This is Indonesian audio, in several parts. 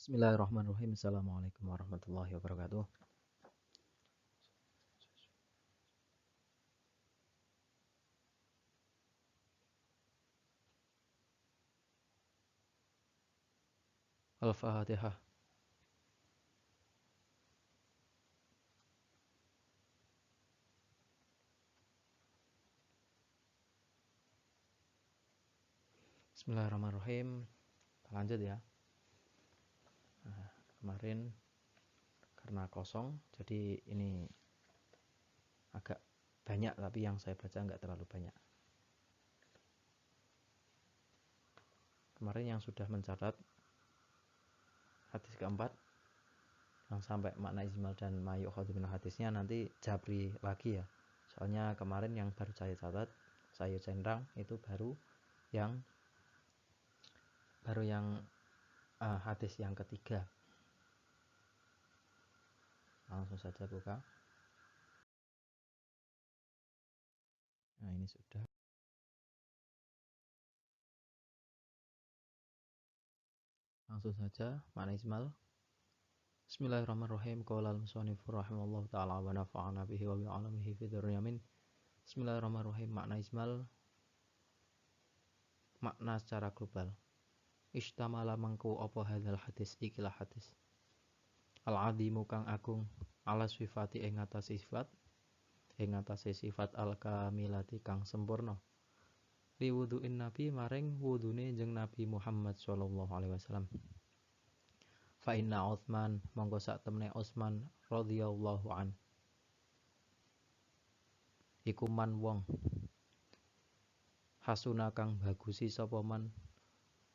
Bismillahirrahmanirrahim. Assalamualaikum warahmatullahi wabarakatuh. Al-Fatihah. Bismillahirrahmanirrahim. Kita lanjut ya. Kemarin karena kosong, jadi ini agak banyak, tapi yang saya baca nggak terlalu banyak. Kemarin yang sudah mencatat hadis keempat, yang sampai makna ijmal dan mayu khadimina hadisnya nanti Jabri lagi ya. Soalnya kemarin yang baru saya catat, saya centang itu baru yang hadis yang ketiga. Langsung saja buka. Nah, ini sudah. Langsung saja makna ijmal. Bismillahirrahmanirrahim. Qala al-musannif rahimallahu taala wa nafa'ana bihi wa bi 'alamihi fid dunya amin. Bismillahirrahmanirrahim. Makna ijmal, makna secara global. Ishtamala mangku apa hadzal hadis, ikilah hadis. Al-'azimu kang agung, ala sifati ing atase sifat al-kamilati kang sempurna. Li wudu'in nabi maring wudune jeung Nabi Muhammad sallallahu alaihi wasallam. Fa inna Utsman monggo sak temne Utsman radhiyallahu an iku man wong hasuna kang bagusi sapa man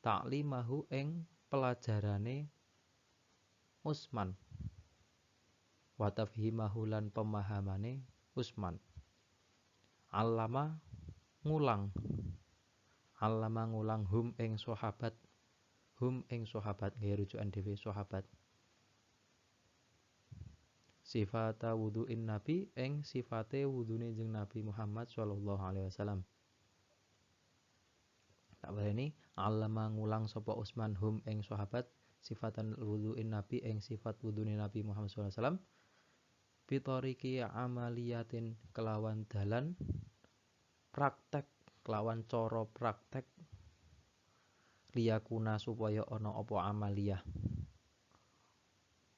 ta'limahu ing pelajarane Utsman wa tafhimahu lan pemahamane Utsman. Allama ngulang hum ing sahabat nggih rujukan dhewe sahabat. Sifata wudu'in nabi ing sifate wudune jeung Nabi Muhammad sallallahu alaihi wasallam. Tak baleni, allama ngulang sapa Utsman hum ing sahabat sifatan wudu'in nabi ing sifat wudune Nabi Muhammad sallallahu alaihi wasallam. Bitoriki amaliyatin kelawan dalan praktek, kelawan cara praktek liyakuna supaya ana apa amaliyah.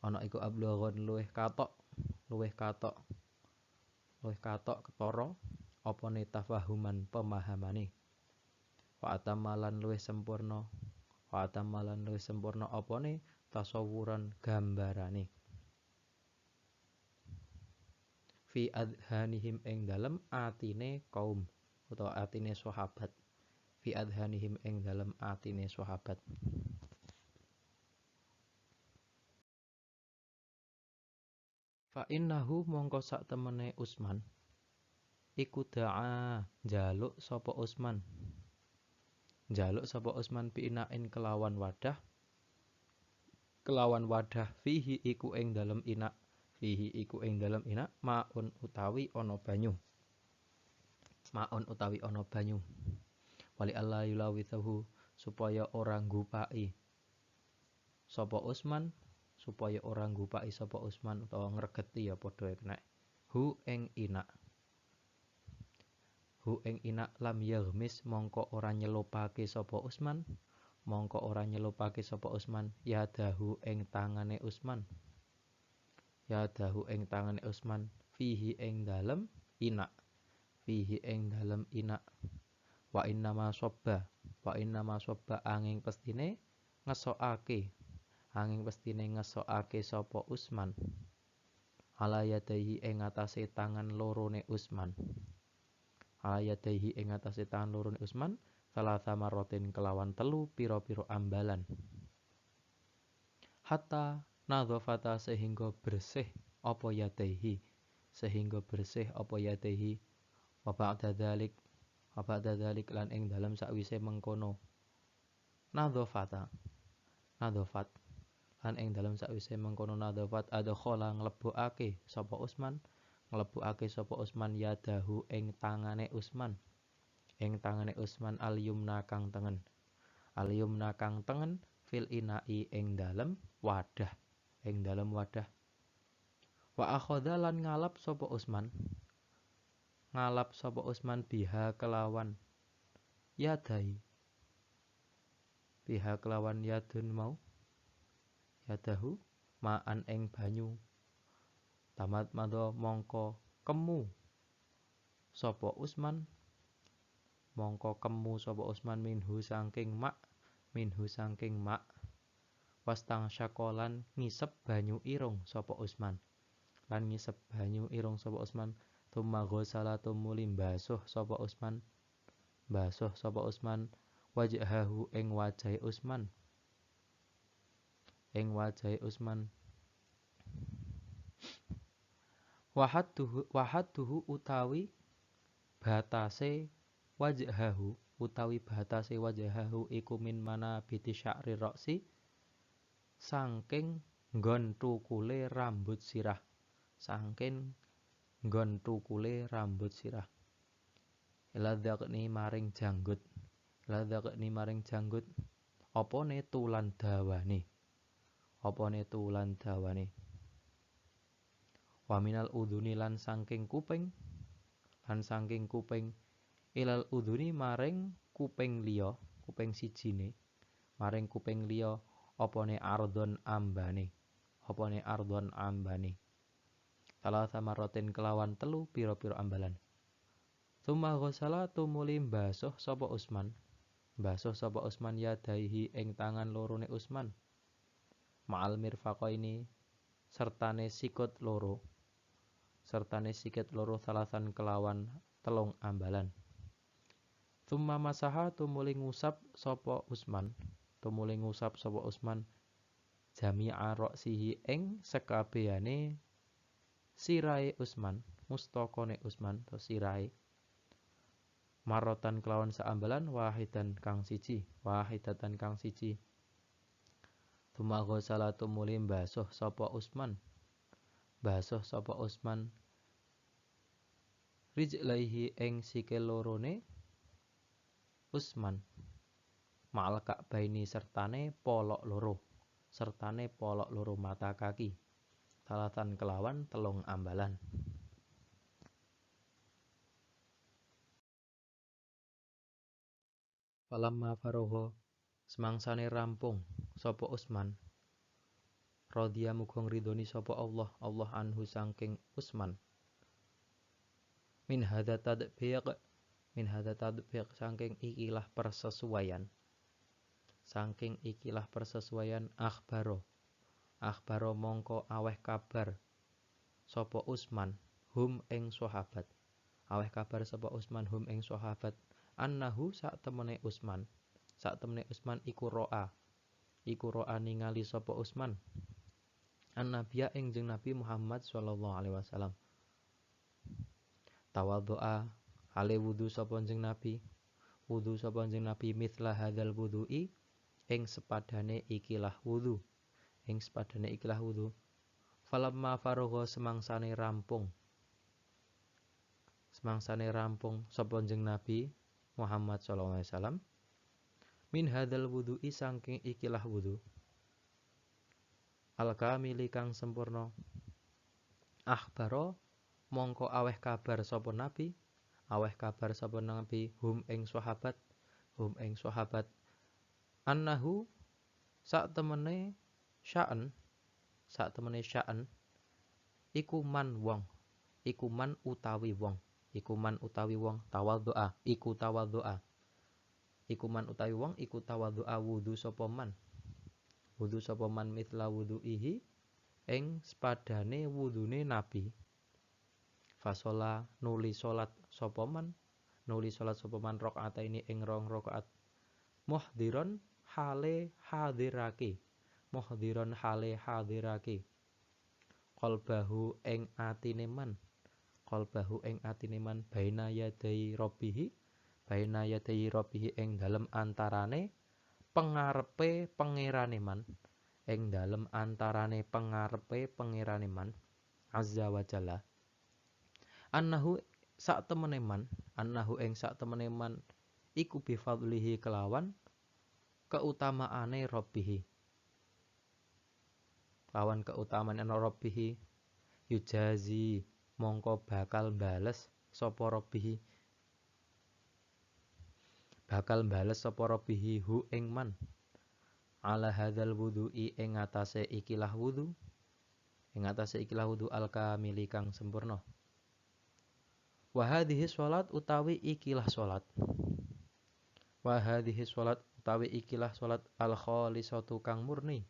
Ana iku ablaghon luweh katok ketara apa ne tafahuman pemahamane. Wa atamalan luwih sempurna apa ne tasawuran gambarane. Fi adhanihim ing dalem atine kaum utawa atine sahabat. Fi adhanihim ing dalem atine sahabat. Fa innahu mongko sak temene Utsman iku da'a njaluk sapa Utsman biinain kelawan wadah fihi iku ing dalem inak maun utawi ana banyu wali Allah yulawithu supaya ora ngupaki sapa Utsman utawa ngregeti ya padha kena hu ing inak lam yaghmis mongko ora nyelupake sapa Utsman yadahu ing tangane Utsman fihi ing dalem inak wa inna ma sobba angin pestine ngesokake sapa Utsman ala yadaihi ing atase tangan lorone Utsman salasa marotin kelawan telu pira-pira ambalan hatta nadhafata sehingga bersih apa yadaihi wa ba'da dzalik lan ing dalam sakwise mengkono nadhafat lan ing dalam sakwise mengkono nadhafat adkhala nglebokake sapa Utsman yadahu ing tangane Utsman al yumna kang tengen fil inai ing dalem wadah wa akhadha lan ngalap sapa Usman biha kelawan yadun mau yadahu ma'an ing banyu tamat mado mongko kemu sapa Usman minhu sangking mak wastang syakolan ngisep banyu irung sapa Usman tumma ghosala tumuli mbasuh sapa Usman wajhahu ing wajahe Usman wahadduhu utawi batase wajhahu iku min mana biti sya'ri roksi sangking nggon tukule rambut sirah iladhaqni maring janggut opone tulan dawane wa minal udhuni lan sangking kuping ilal udhuni maring kuping sijine opone ardon ambane salah samarotin kelawan telu pira-pira ambalan tsumma ghasala tumuli mbasuh sapa Usman yadaihi ing tangan lorone Usman ma'al mirfaqaini sertane sikut loro salasan kelawan telung ambalan tsumma masaha tumuli ngusap sapa Usman jami'a ra'sihi ing sekabehane sirahe Usman mustaqone Usman to sirahe marotan kelawan saambalan wahidatan kang siji tsumma ghasala tumuli mbasuh sapa Usman rijlaihi ing sikil lorone Usman ma'al ka'baini sertane polok loro mata kaki salatan kelawan telung ambalan falamma faragha semangsane rampung sapa Usman radhiya muga ngridoni sapa Allah anhu sangking Usman min hadza tadbiq saking ikilah persesuaian akhbaro mongko aweh kabar sapa Usman hum ing sahabat annahu sak temene Usman iku ro'a ningali sapa Usman annabiya ing jeung Nabi Muhammad sallallahu alaihi wasallam tawadhu'a hale wudu sapa njeng Nabi mithla hadzal wudu'i ing sepadane ikilah wudu falamma faragha semangsane rampung sapa njeng Nabi Muhammad sallallahu alaihi wasallam min hadzal wudu'i saking ikilah wudu al-kamili kang sempurna akhbaro mongko aweh kabar sapa Nabi hum ing sahabat annahu sak temene sya'an iku man utawi wong tawadhu'a wudu sapa man mithla wudu'ihi ing sepadane wudune Nabi fasola nuli salat sapa man rakaataini ing 2 rakaat muhdhiron hale hadirake qalbahu ing atine man baina yadai rabbihi ing dalem antarane pangarepe pangerane man azza wa jalla annahu ing sak temene man iku bi fadlihi kelawan keutamaane Rabbihi. Lawan keutamaan Rabbihi yujazi mongko bakal bales sapa Rabbihi. Bakal bales sapa Rabbihi hu ing man. Ala hadzal wudu'i ing atase ikilah wudu. Ing atase ikilah wudu al-kamili kang sempurna. Wa hadhihi shalat utawi ikilah salat. Wa hadhihi shalat utawi ikilah salat al-khalisatu kang murni.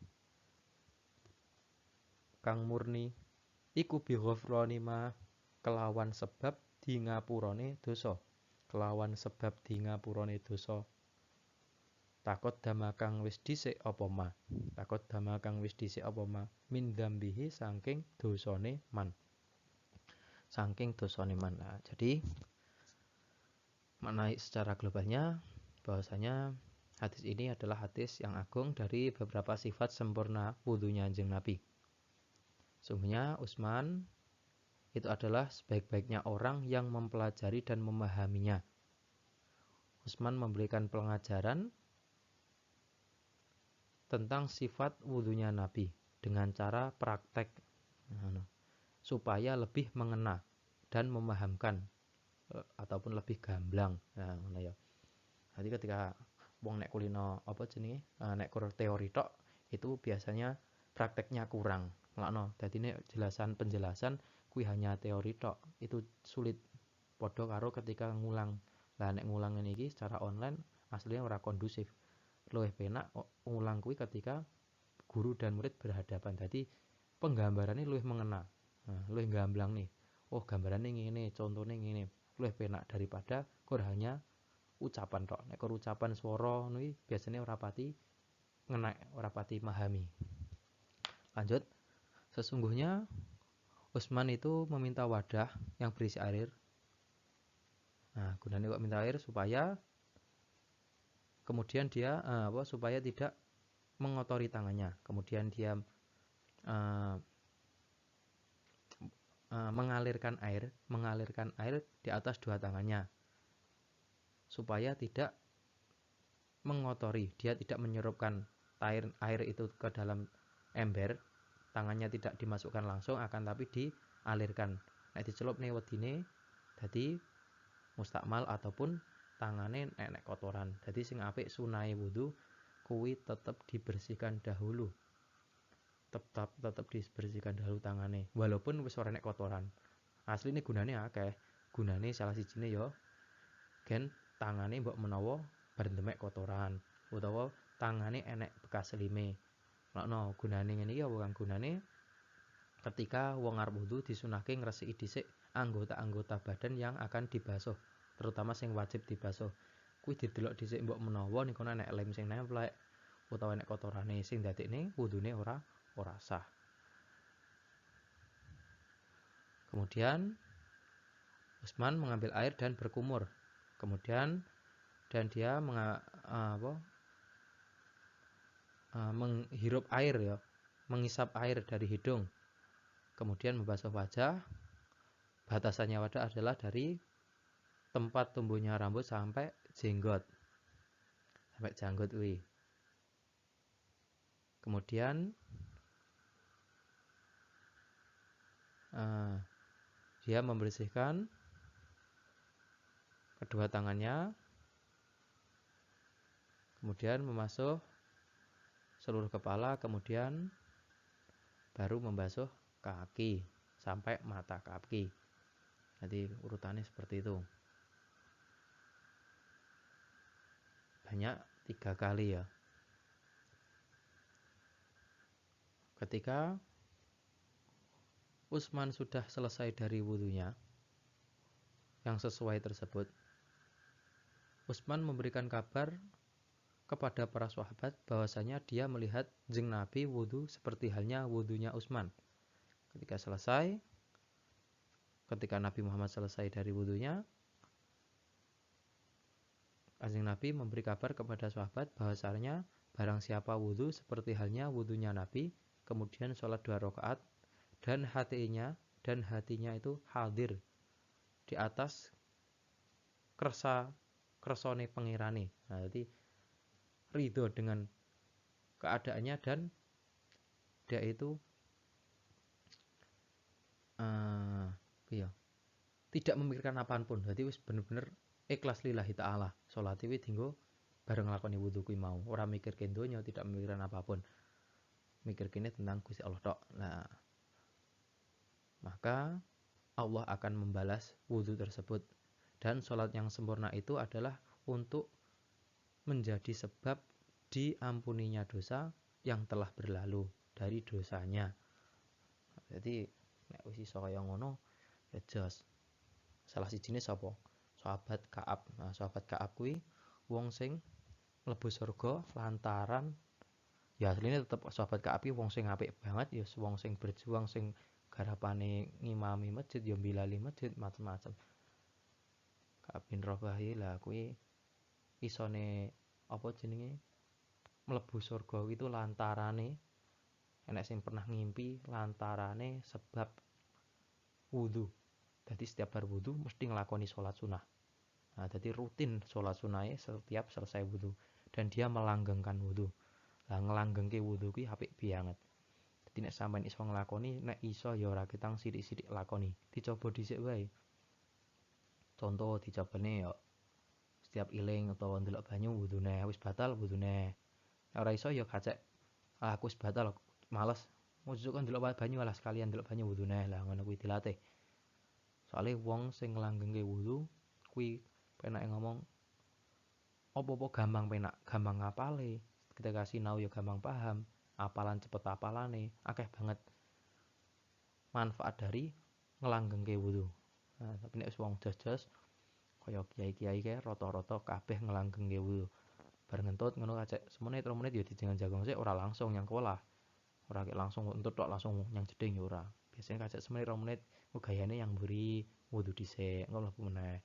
Kang murni iku bi ghufrani ma kelawan sebab di ngapurane dosa. Kelawan sebab di ngapurane dosa. Takut dama kang wis dhisik apa ma. Takut dama kang wis dhisik apa ma min dzambihi saking dosane man. Saking dosane man. Nah, jadi makna secara globalnya bahwasanya hadis ini adalah hadis yang agung dari beberapa sifat sempurna wudunya Kanjeng Nabi. Sungguhnya Utsman itu adalah sebaik-baiknya orang yang mempelajari dan memahaminya. Utsman memberikan pengajaran tentang sifat wudunya Nabi dengan cara praktek supaya lebih mengena dan memahamkan ataupun lebih gamblang. Nah, ya. Jadi ketika wong nek kulino apa jenenge nek kur teori tok itu biasanya prakteknya kurang. Ngono. Dadi nek penjelasan kuwi hanya teori tok, itu sulit. Padha karo ketika ngulang. Lah nek ngulang ngene iki secara online aslinya ora kondusif. Luwih penak ngulang kuwi ketika guru dan murid berhadapan. Jadi penggambarannya luwih mengena. Nah, luwih gamblang nih. Oh, gambarannya ngene, contohnya ngene. Luwih penak daripada kur hanya ucapan tok. Nek kur ucapan swara kuwi biasanya ora pati ngena, ora pati memahami. Lanjut. Sesungguhnya Utsman itu meminta wadah yang berisi air. Nah, gunanya kok minta air supaya kemudian dia supaya tidak mengotori tangannya. Kemudian dia mengalirkan air di atas dua tangannya supaya tidak mengotori, dia tidak menyerupkan air itu ke dalam ember, tangannya tidak dimasukkan langsung akan tapi dialirkan. Nek dicelupne wedine dadi mustakmal ataupun tangane nek kotoran. Dadi sing apik sunai wudu kuwi tetap dibersihkan dahulu. Tetap dibersihkan dahulu tangane walaupun wis ora nek kotoran. Asline gunane akeh. Gunane salah sijine ya gen tangane mbok menawa bar demek kotoran utawa tangane enek bekas lime. Ngono gunane ngene iki apa kang gunane ketika wong arep wudu disunahke ngresiki dhisik anggota-anggota badan yang akan dibasuh, terutama sing wajib dibasuh. Kuwi didelok dhisik mbok menawa niku enek lem sing nemplek utawa enek kotorane sing dadekne wudune ora sah. Kemudian Utsman mengambil air dan berkumur. Kemudian dia menghirup air ya, mengisap air dari hidung. Kemudian membasuh wajah. Batasannya wajah adalah dari tempat tumbuhnya rambut sampai jenggot. Sampai janggut kuwi. Kemudian dia membersihkan kedua tangannya, kemudian membasuh seluruh kepala, kemudian baru membasuh kaki sampai mata kaki. Jadi urutannya seperti itu. Banyak 3 kali ya. Ketika Utsman sudah selesai dari wudunya yang sesuai tersebut, Utsman memberikan kabar kepada para sahabat bahwasanya dia melihat Kanjeng Nabi wudu seperti halnya wudunya Utsman. Ketika Nabi Muhammad selesai dari wudunya, Kanjeng Nabi memberi kabar kepada sahabat bahwasanya barang siapa wudu seperti halnya wudunya Nabi, kemudian sholat 2 rakaat dan hatinya itu hadir di atas kersane pengirane. Nah, jadi ridho dengan keadaannya dan dia itu ya tidak memikirkan apapun. Jadi wis bener-bener ikhlas lillahi ta'ala. Salat iki dinggo bareng nglakoni wudu kuwi mau. Ora mikirke donya, tidak memikirkan apapun. Mikirkene tentang Gusti Allah tok. Nah, maka Allah akan membalas wudu tersebut. Dan salat yang sempurna itu adalah untuk menjadi sebab diampuninya dosa yang telah berlalu dari dosanya. Jadi nek wis iso kaya ngono ya jos. Salah sijine sapa? Sahabat Ka'ab. Nah, sahabat Ka'ab kuwi wong sing mlebu surga lantaran ya asline tetep sahabat Ka'ab wong sing apik banget ya wong sing berjuang sing garapane ngimami masjid ya mbilali masjid macam-macam. Ka'ab bin Rabahi lah kuwi isone apa jenenge mlebu surga itu lantarane enek sing pernah ngimpi lantarane sebab wudu. Jadi setiap bar wudu mesti ngelakoni sholat sunnah. Nah, jadi rutin sholat sunnahnya setiap selesai wudu dan dia melanggengkan wudu. Lah ngelanggengke wudu kuwi apik banget. Dadi nek sampean iso nglakoni, nek iso ya ora ketang sithik-sithik lakoni. Dicoba dhisik wae. Contoh dicobane ya setiap iling utawa ndelok banyu wudune wis batal wudune. Ora iso ya kacek aku wis batal males. Mujud kan ndelok banyu alas sekalian ndelok banyu wudune. Lah ngono kuwi dilatih. Soale wong sing nglanggengke wudu kuwi penake ngomong apa-apa gampang penak, gampang ngapale. Ketika sinau ya gampang paham, apalan cepet apalane, akeh banget manfaat dari nglanggengke wudu. Nah, tapi nek wong jos-jos kaya kiai-kiai kae rata-rata kabeh nglanggengke wudu. Bar ngentut ngono kacek semene 3 menit ya dijengan jagung sik ora langsung nyang kolah. Ora langsung entut tok langsung nyang jeding ya ora. Biasanya kacek semenit 2 menit gayane yang mburi wudu dhisik ngono meneh.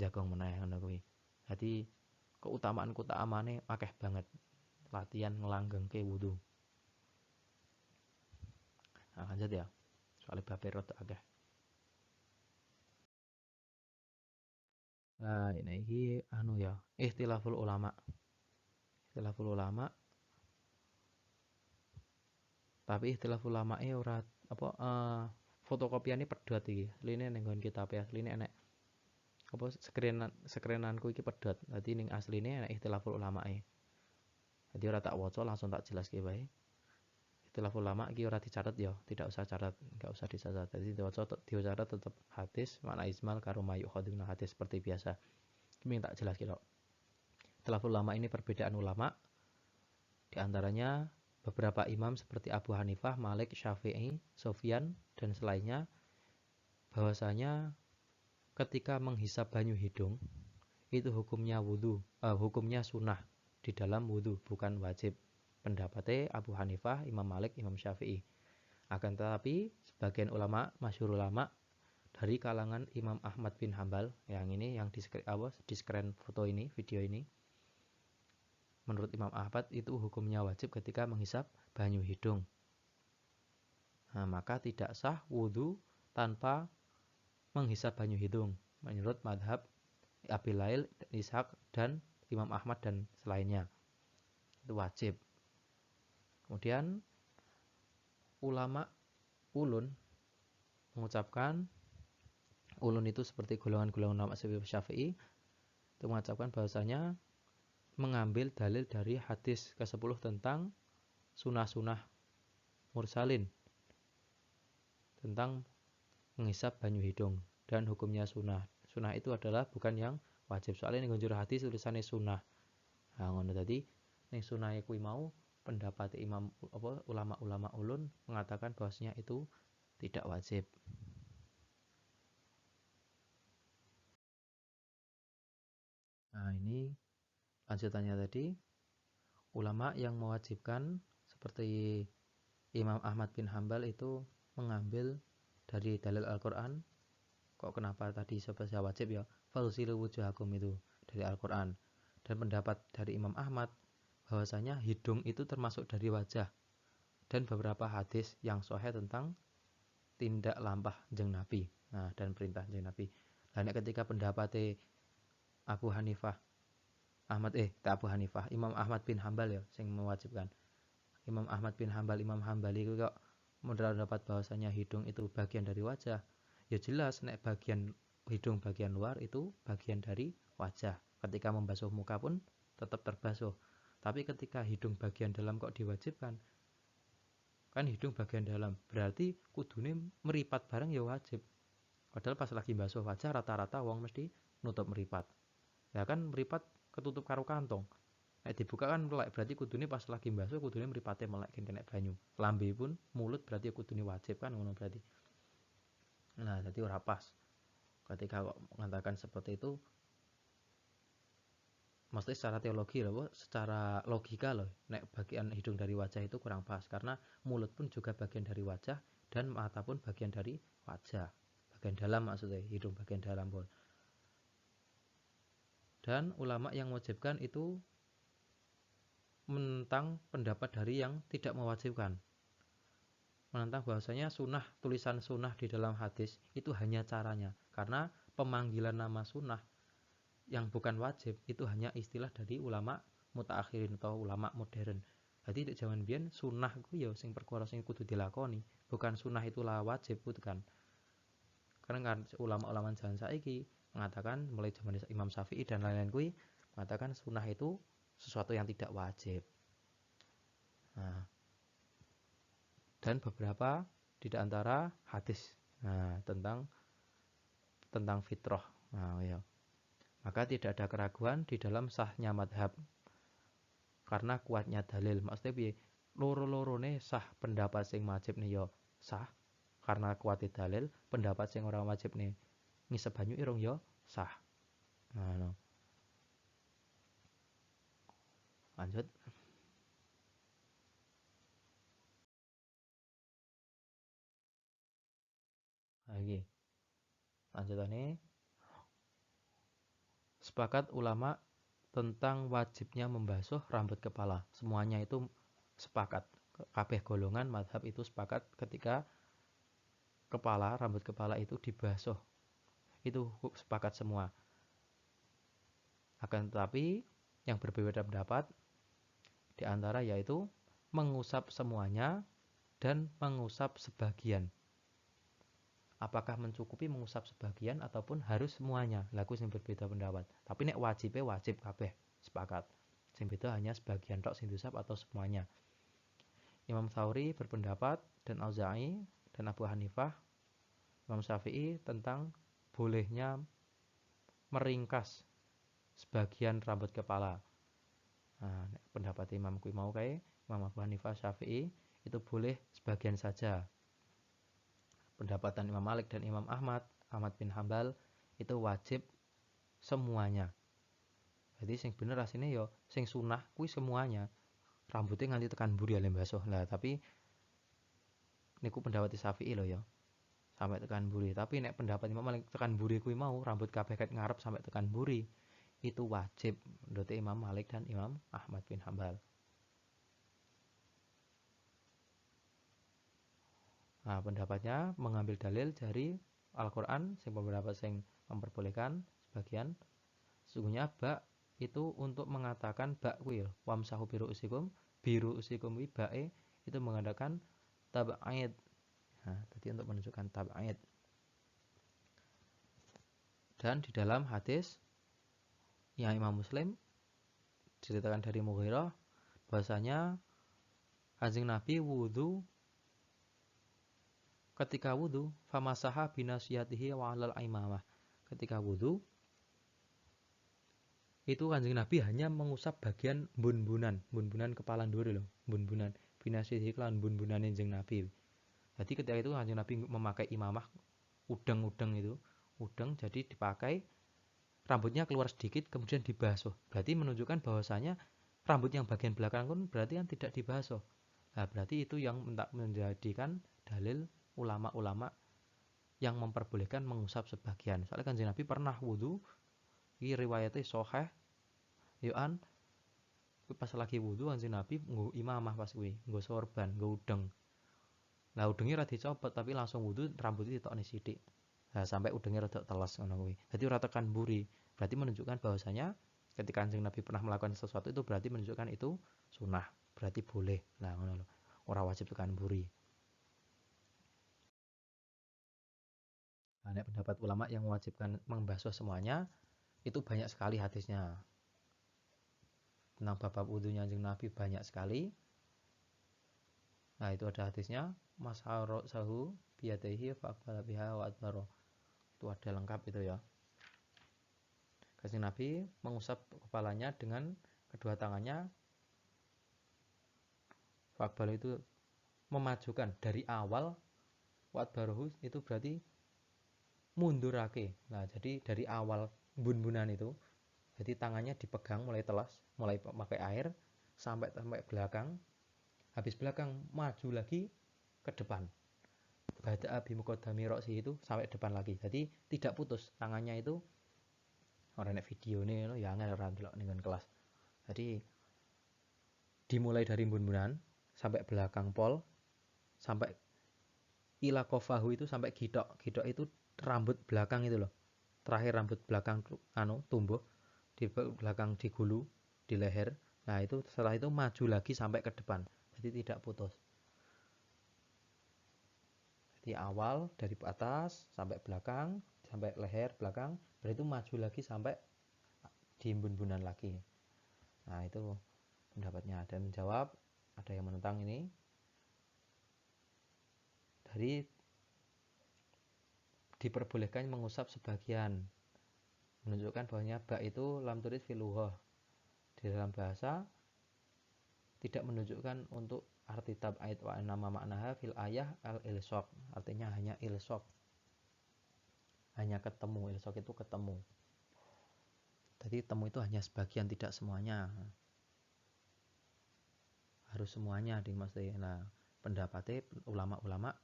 Jagong meneh ngono kuwi. Dadi keutamaan-keutamane akeh banget latihan nglanggengke wudu. Nah, lanjut ya. Soale babe rada akeh. Nah, ini iki anu ya, ikhtilaful ulama. Ikhtilaful ulama. Tapi ikhtilaful ulamae ora apa fotokopiane pedhot iki. Asline ning nggon kitab asline enek apa skrenanku iki pedhot. Dadi ning asline enek ikhtilaful ulamae. Jadi ora tak waca langsung tak jelaske wae. Ikhtilaful ulama iki ora dicatat ya, tidak usah catat, enggak usah dicatat. Jadi dicatat tetap hadis, makna ismal karo mayu khadimna hadis seperti biasa. Ini tak jelaske tok. Ikhtilaful ulama ini perbedaan ulama di antaranya beberapa imam seperti Abu Hanifah, Malik, Syafi'i, Sufyan dan selainnya bahwasanya ketika menghisap banyu hidung itu hukumnya hukumnya sunnah di dalam wudu bukan wajib. Pendapatnya Abu Hanifah, Imam Malik, Imam Syafi'i. Akan tetapi sebagian ulama, masyhur ulama dari kalangan Imam Ahmad bin Hambal yang ini yang di screen foto ini, video ini. Menurut Imam Ahmad itu hukumnya wajib ketika menghisap banyu hidung. Nah, maka tidak sah wudu tanpa menghisap banyu hidung. Menurut madhab Abi Lail, Ishaq dan Imam Ahmad dan selainnya. Itu wajib. Kemudian ulama ulun mengucapkan ulun itu seperti golongan-golongan ulama Syafi'i itu mengucapkan bahwasanya mengambil dalil dari hadis ke-10 tentang sunah-sunah mursalin tentang menghisap banyu hidung dan hukumnya sunnah. Sunnah itu adalah bukan yang wajib. Soalnya ning njero hadis tulisannya sunnah. Nah, ngono tadi ning sunahe kuwi mau pendapat imam ulama-ulama ulun mengatakan bahwasanya itu tidak wajib. Nah, ini lanjutannya tadi ulama yang mewajibkan seperti Imam Ahmad bin Hambal itu mengambil dari dalil Al-Qur'an. Kok kenapa tadi sebutnya wajib ya? Fauzilu wujuhakum itu dari Al-Qur'an. Dan pendapat dari Imam Ahmad bahwasanya hidung itu termasuk dari wajah dan beberapa hadis yang sahih tentang tindak lampah jeung Nabi. Nah, dan perintah jeung Nabi. Nah, ketika pendapatnya Abu Hanifah Abu Hanifah, Imam Ahmad bin Hambal ya sing mewajibkan. Imam Ahmad bin Hambal, Imam Hambali itu kok mendapat bahwasanya hidung itu bagian dari wajah. Ya jelas nek bagian hidung bagian luar itu bagian dari wajah. Ketika membasuh muka pun tetap terbasuh. Tapi ketika hidung bagian dalam kok diwajibkan? Kan hidung bagian dalam, berarti kudune meripat bareng ya wajib. Padahal pas lagi basuh wajah rata-rata wong mesti nutup meripat. Ya kan meripat ketutup karo kantong. Nek dibuka kan melek, berarti kudune pas lagi basuh kudune mripate melek kena banyu. Lambe pun mulut berarti kudune wajib kan ngono berarti. Nah, jadi ora pas. Ketika kok mengatakan seperti itu, maksudnya secara teologi loh, secara logika loh, nek bagian hidung dari wajah itu kurang pas karena mulut pun juga bagian dari wajah dan mata pun bagian dari wajah. Bagian dalam maksudnya, hidung bagian dalam pun. Dan ulama yang mewajibkan itu menentang pendapat dari yang tidak mewajibkan. Menentang bahwasanya sunnah, tulisan sunnah di dalam hadis itu hanya caranya. Karena pemanggilan nama sunnah yang bukan wajib itu hanya istilah dari ulama mutaakhirin atau ulama modern. Jadi di zaman biyen sunnah ku ya sing perkara sing kudu dilakoni, bukan sunnah itulah wajib kan. Karena kan ulama-ulama zaman saiki mengatakan mulai zaman Imam Syafi'i dan lain-lain kuwi mengatakan sunnah itu sesuatu yang tidak wajib. Nah, dan beberapa di antara hadis tentang fitrah. Nah, ya. Maka tidak ada keraguan di dalam sahnya madhab karena kuatnya dalil. Maksudnya piye? Loro-lorone sah, pendapat sing wajib nih yo sah karena kuatnya dalil, pendapat sing ora wajib nih ngisep banyu irung yo sah. Nah, no. Lanjut. Lagi. Lanjutannya sepakat ulama tentang wajibnya membasuh rambut kepala. Semuanya itu sepakat. Kabeh golongan madhab itu sepakat ketika rambut kepala itu dibasuh. Itu sepakat semua. Akan tetapi yang berbeda pendapat di antara yaitu mengusap semuanya dan mengusap sebagian. Apakah mencukupi mengusap sebagian ataupun harus semuanya? Laku sing berbeda pendapat. Tapi nek wajibnya wajib kabeh sepakat. Sing beda hanya sebagian tok sing diusap atau semuanya. Imam Tsauri berpendapat dan Auza'i dan Abu Hanifah, Imam Syafi'i tentang bolehnya meringkas sebagian rambut kepala. Nah, pendapat Imam kui mau kayak Imam Abu Hanifah, Syafi'i itu boleh sebagian saja. Pendapatan Imam Malik dan Imam Ahmad bin Hambal itu wajib semuanya. Jadi sing bener asine yo sing sunah kui semuanya. Rambutnya nganti tekan buri ale basuh lah, tapi niku pendapat Syafi'i loh ya. Sampai tekan buri. Tapi nek pendapat Imam Malik tekan buri kui mau rambut kabeh ket ngarep sampai tekan buri. Itu wajib menurut Imam Malik dan Imam Ahmad bin Hambal. Nah, pendapatnya mengambil dalil dari Al-Quran, sing beberapa sing memperbolehkan sebagian. Sesungguhnya bak itu untuk mengatakan bak kuil wamsahu biru usikum bae itu mengatakan tab'id. Nah, jadi untuk menunjukkan tab'id. Dan di dalam hadis yang Imam Muslim diceritakan dari Mughirah bahwasanya Kanjeng Nabi wudu ketika wudu famasaha binasiyatihi wa 'alal imamah. Ketika wudu itu Kanjeng Nabi hanya mengusap bagian bun-bunan kepala dhuwur lho, bun-bunan binasiyatihi lan bun-bunane Kanjeng Nabi. Jadi ketika itu Kanjeng Nabi memakai imamah udeng itu, jadi dipakai rambutnya keluar sedikit kemudian dibasuh. Berarti menunjukkan bahwasanya rambut yang bagian belakang pun berarti kan tidak dibasuh. Nah, berarti itu yang menjadikan dalil ulama-ulama yang memperbolehkan mengusap sebagian. Soalnya Kanjeng Nabi pernah wudu, iki riwayatnya sahih. Yoan pas lagi wudu Kanjeng Nabi nggo imamah pas kuwi, nggo sorban, nggo udeng. Lah udengnya ora dicopot tapi langsung wudu rambutnya ditokne sithik. Nah, sampai udengnya rada teles ngono kuwi. Dadi ora tekan buri. Berarti menunjukkan bahwasanya ketika Kanjeng Nabi pernah melakukan sesuatu itu berarti menunjukkan itu sunnah, berarti boleh. Nah, ngono lho. Ora wajib tekan mburi. Nah, pendapat ulama yang mewajibkan membasuh semuanya itu banyak sekali hadisnya. Tentang bab wudunya Kanjeng Nabi banyak sekali. Nah, itu ada hadisnya, Mas'aro sahu biyadihi fa'aqbala biha wa adbaro. Itu ada lengkap itu ya. Kanjeng Nabi mengusap kepalanya dengan kedua tangannya. Fa'aqbala itu memajukan dari awal, wa adbarohu itu berarti mundurake. Nah, jadi dari awal bun-bunan itu, jadi tangannya dipegang mulai telas, mulai pakai air sampai belakang. Habis belakang maju lagi ke depan. Bada'a bi muqaddami ra'si itu sampai depan lagi. Jadi tidak putus tangannya itu. Ora nek video ini ya angel ora ndelok ning kelas. Jadi dimulai dari bun-bunan sampai belakang pol sampai ila kofahu itu sampai gidok. Gidok itu rambut belakang itu loh. Terakhir rambut belakang tumbuh di belakang di gulu, di leher. Nah, itu setelah itu maju lagi sampai ke depan. Jadi tidak putus. Jadi awal dari atas sampai belakang, sampai leher belakang, berarti itu maju lagi sampai di bun-bunan lagi. Nah, itu pendapatnya. Dan menjawab, ada yang menentang ini. Dari diperbolehkan mengusap sebagian. Menunjukkan bahwanya ba itu lam turid fil lughah. Di dalam bahasa tidak menunjukkan untuk arti tab'id wa nama maknaha fil ayah al-ilsaq. Artinya hanya ilsaq. Hanya ketemu, ilsaq itu ketemu. Jadi temu itu hanya sebagian, tidak semuanya. Harus semuanya dimaksudnya. Nah, pendapatnya ulama-ulama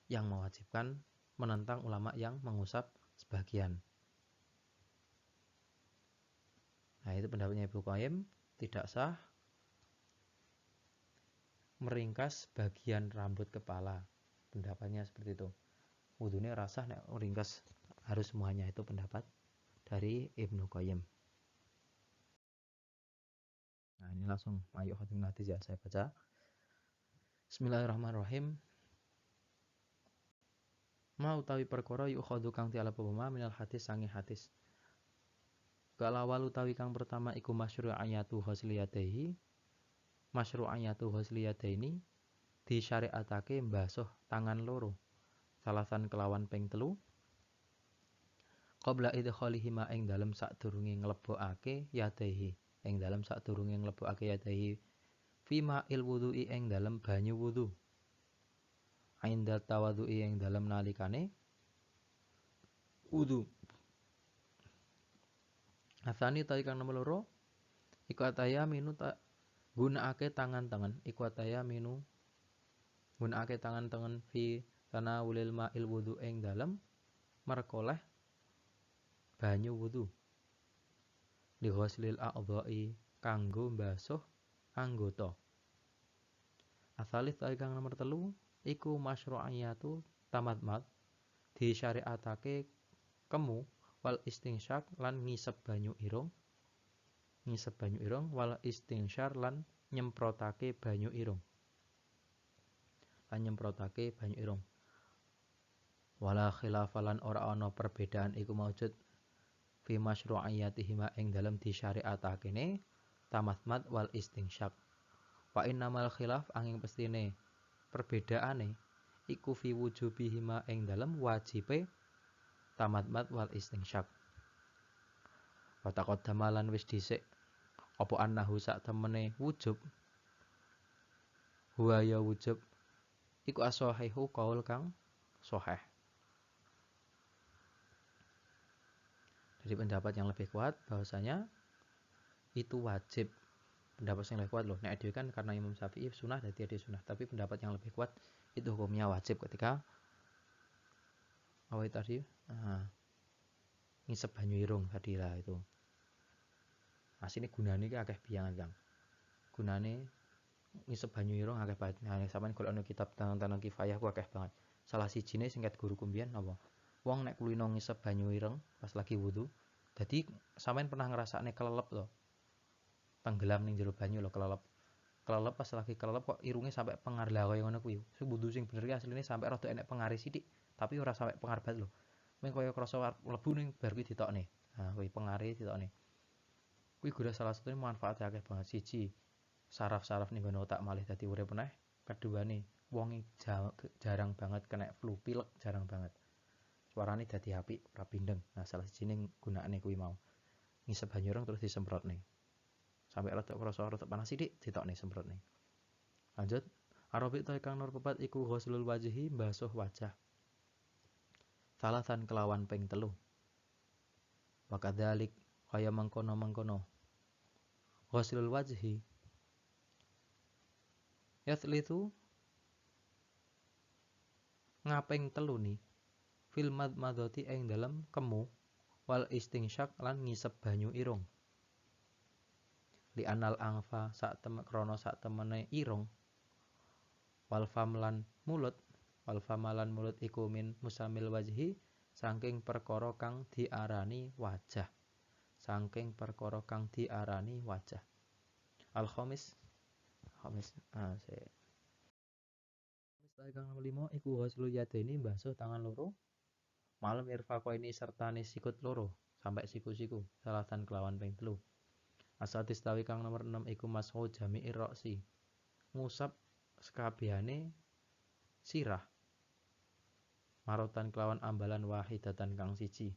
yang mewajibkan menentang ulama yang mengusap sebagian. Nah, itu pendapatnya Ibnu Qayyim, tidak sah meringkas bagian rambut kepala. Pendapatnya seperti itu. Wudunya rasah nek meringkas harus semuanya, itu pendapat dari Ibnu Qayyim. Nah, ini langsung ayo khatim hadis ya, saya baca. Bismillahirrahmanirrahim. Ma utawi perkara yukhadhu kang tiala pemama minal hadis sangi hadis. Kalawal utawi kang pertama iku masyru'ayatu ghusliyataihi. Masyru'ayatu ghusliyataini disyariatake mbasuh tangan loro. Salasan kelawan ping 3. Qabla idkhalihima ing dalem sadurunge nglebokake yadaihi. Ing dalem sadurunge nglebokake yadaihi fima il wudu'i ing dalem banyu wudu. Ainda tawadhu'i ing dalem nalikane wudu. Asani tawi kang nomor loro iku ataya minu tak gunakake tangan-tangan. Iku ataya minu gunakake tangan-tangan fi tanawulil ma'il wudu ing dalem merkoleh banyu wudu. Li ghuslil a'dha'i kanggo mbasuh anggota. Asalis tawi kang nomor 3 iku masyru'iyatu tamatmat disyariatake kemu wal istinsyak lan ngisep banyu irung wal istinsyar lan nyemprotake banyu irung wala khilafalan ora ana perbedaan iku maujud fi masyru'iyatihima ing dalem disyariatakene tamatmat wal istinsyak wa innamal khilaf angin pestine perbedaane iku fi wujubihima ing dalem wajibe tamatmat wal istinsyak. Wa taqaddama lan wis dhisik apa annahu sak temene wujub huwa ya wujub iku as-shahihu qaul kang sahih. Jadi pendapat yang lebih kuat bahwasanya itu wajib. Pendapat yang lebih kuat loh. Nek dhewe kan karena Imam Syafi'i sunah dadi ade sunah, tapi pendapat yang lebih kuat itu hukumnya wajib ketika awal tadi ngisep banyu irung tadi lah itu. Asine gunane iki akeh biyangan Kang. Gunane ngisep banyu irung akeh banget. Nah, sampeyan golek ana kitab Tanang Kifayah ku akeh banget. Salah sijine sing ket guru kumbiyen apa? Wong nek kulino ngisep banyu ireng pas lagi wudu, dadi sampeyan pernah ngrasakne kelelep to. tenggelam ning jero banyu lho, kelelep. Kelelep pas lagi kelelep kok irunge sampai pengar lah kaya ngono kuwi. Sing wudu sing bener ki asline sampai rada enek pengare sithik, tapi ora sampai pengar banget lho. Mung kaya krasa mlebu ning bar kuwi ditokne. Nah, kuwi pengare ditokne. Kuwi gura salah satune manfaate akeh banget. Siji, saraf-saraf ning nggon otak malih dadi urip meneh. Keduane, wong jarang banget kena flu, pilek jarang banget. Suarane dadi apik, ora bindeng. Nah, salah sijine gunakane kuwi mau. Ngisep banyu ireng terus disemprotne. Sampai rada krasa rada panas sithik ditokne semprotne. Lanjut, Arabi ta kang nomor 4 iku ghuslul wajhi, mbasuh wajah. Salasan kelawan ping 3. Wakadzalik kaya mengkono-mengkono. Ghuslul wajhi yathlitu ngaping 3 ni fil madmadati ing dalem kemu wal istinsyak lan ngisep banyu irung. Li anal angfa sak krana sak temene irung wal famlan mulut iku min musamil wajhi saking perkara kang diarani wajah. Al khamis kang 5 iku ghuslul yadaini, mbasuh tangan loro. Malam irfaqo ini sertane sikut loro sampai siku-siku salasan kelawan ping 3. Asadis tawi kang nomor 6 iku mashu jami'ir roksi, ngusap sekabehane sirah. Marotan kelawan ambalan wahidatan kang siji.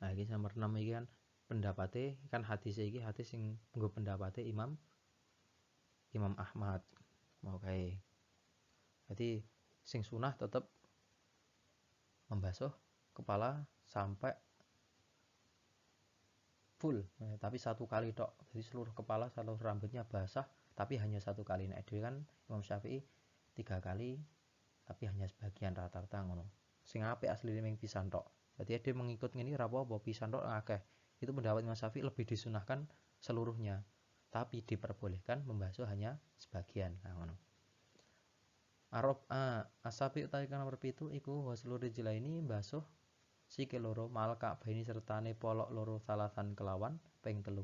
Nah iki nomor 6 iki kan pendapate kan hadis iki hadis sing nggo pendapate Imam Ahmad. Mau kae. Jadi sing sunah tetep membasuh kepala sampai full, tapi satu kali tok. Jadi seluruh kepala, seluruh rambutnya basah, tapi hanya satu kali. Nek dhewe kan Imam Syafi'i 3 kali, tapi hanya sebagian rata-rata ngono. Sing apik asline ming pisan tok. Jadi dia mengikut ngene ora apa-apa, pisan tok akeh. Itu pendapat Imam Syafi'i lebih disunahkan seluruhnya, tapi diperbolehkan membasuh hanya sebagian. Nah ngono. Asabi utawi kang nomor 7 iku ghuslul rijlaini, mbasuh sikil loro mal ka'baini sertane polok loro salasan kelawan ping 3.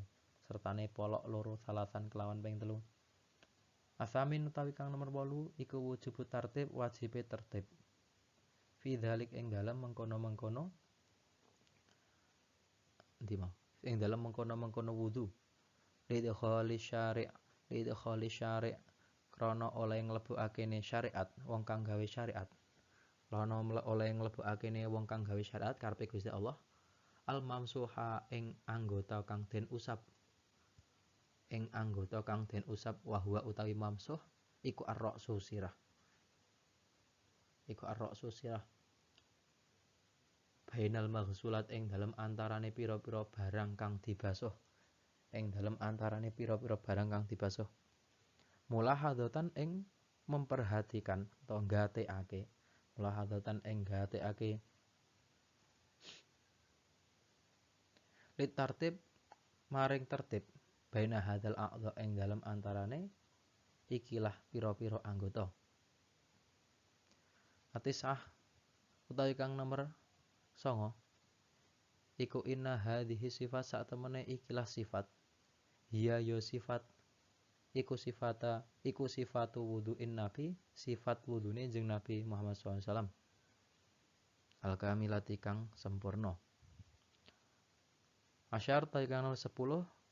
Asamin utawi kang nomor 8 iku wujub tartib, wajibe tertib. Fi dzalik ing dalem mengkono-mengkono wudu. Lidkhali syari' krana oleh nglebokake syariat wong kang gawe syariat. Lana oleh nglebokake wong kang gawe syariat karepe Gusti Allah. Al mamsuha ing anggota kang den usap. Wa huwa utawi mamsuh iku ar-ra'su sirah. Bainal maghsulat ing dalem antarane pira-pira barang kang dibasuh. Mulahadzatan ing memperhatikan atau gatekake. Lit tartib maring tertib baina hadzal a'dha ing dalem antarane ikilah pira-pira anggota. Atisah utawi kang nomor 9 iku inna hadhihi sifat sak temene ikilah sifat. Hiya yo sifat iku sifatu wudu'in nabi, sifat wudune jeung Nabi Muhammad SAW. Al-kamilati kang sempurna. Asyar ta kang nomor 10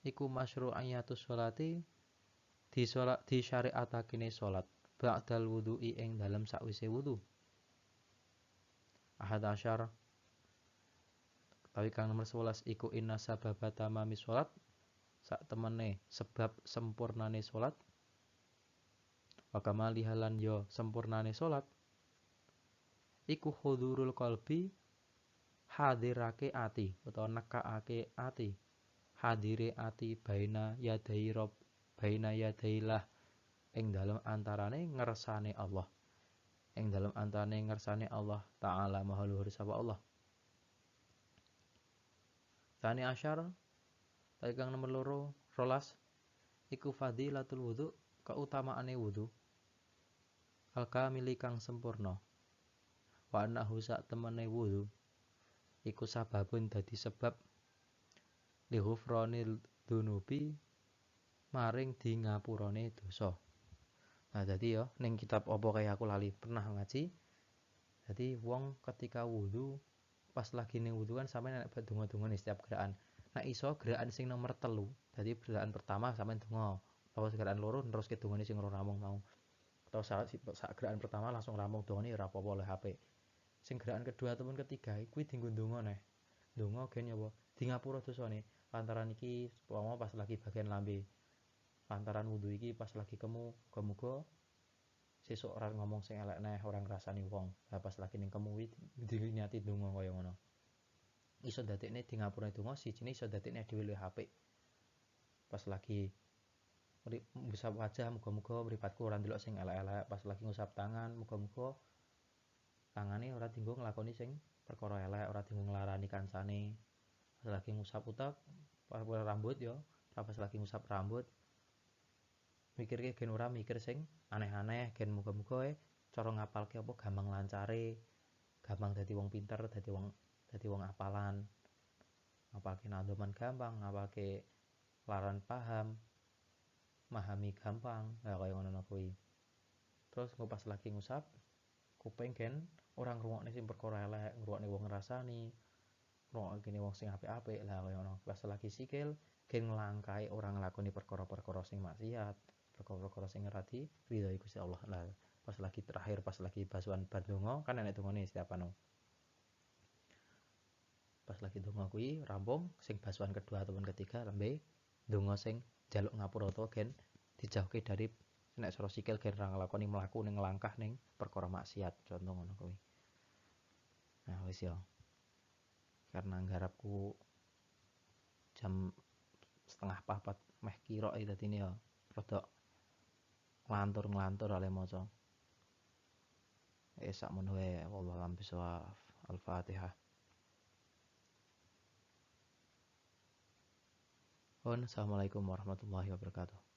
iku masyru'iyatus sholati, disyariatakene salat ba'dal wudu'i ing dalem sakwise wudu. Ahad asyar tawi kang nomor 11 iku inna sababata mami salat, sak temene sebab sempurnane salat. Wa kamalihalan yo sempurnane salat iku hudurul qalbi, hadirake ati utawa nekake ati, hadire ati baina yadailah ing dalem antarane ngersane Allah. Ta'ala maha luhur sapa Allah. Tsani asyar tawi kang nomor 12 iku fadilatul wudu, keutamaane wudu. Al-kamili kang sempurna. Wa annahu sak temene wudu iku sababun dadi sebab li ghufranil dunubi maring di ngapurane dosa. Nah, jadi ya ning kitab apa kaya aku lali pernah ngaji. Jadi wong ketika wudu pas lagi ning wudu kan sampe nek donga-donga nih setiap gerakan. Nah, iso gerakan sing nomor 3. Jadi gerakan pertama sampe donga. Terus gerakan loro terus ke dongane sing rampung mau. Atau saat gerakan pertama langsung rampung dongane ora apa-apa oleh HP. Sing gerakan kedua ataupun ketiga kuwi dienggo ndonga neh. Ndonga gen ya apa? Di ngapura dosane. Lantaran iki umpama pas lagi bagian lambe. Lantaran wudu iki pas lagi muga-muga sesuk ora ngomong sing elek neh, ora ngrasani wong. Lah pas lagi ning kemu kuwi niati ndonga kaya ngono. Iso dadekne di ngapura donga sijine iso dadekne dhewe luwih apik. Pas lagi ngusap wajah muga-muga mripatku ora ndelok sing elek-elek. Pas lagi ngusap tangan muga-muga tangane ora dienggo nglakoni sing perkara elek, ora dienggo nglarani kancane. Pas lagi ngusap utek, pas rambut ya, pas lagi ngusap rambut mikirke gen ora mikir sing aneh-aneh, gen muga-muga cara ngapalke apa gampang lancare, gampang dadi wong pinter, dadi wong apalan. Ngapalke nadoman gampang, ngapalke laran paham, memahami gampang, lah kaya ngono kuwi. Terus engko pas lagi ngusap kuping gen ora ngrungokne sing perkara elek, ngrungokne wong ngrasani, ngrungokne wong sing apik-apik, lah kaya ngono. Pas lagi sikil gen nglangkai ora nglakoni perkara-perkara sing maksiat, perkara-perkara sing ora diridhoi Gusti Allah. Lah pas lagi terakhir pas lagi basuhan bar donga kan enek dongane setiap anu. Pas lagi donga kuwi rampung sing basuhan kedua ataupun ketiga lembe donga sing jaluk ngapura utawa gen dijauhke dari nek sira sikil gen ra nglakoni mlaku ning langkah ning perkara maksiat contoh ngono kuwi. Nah wis ya. Karena nggarapku jam 3:30 meh kira iki dadine ya rada nglantur-nglantur ale maca. Sakmono wae wallahu a'lam bishawab. Al-Fatihah. Assalamualaikum warahmatullahi wabarakatuh.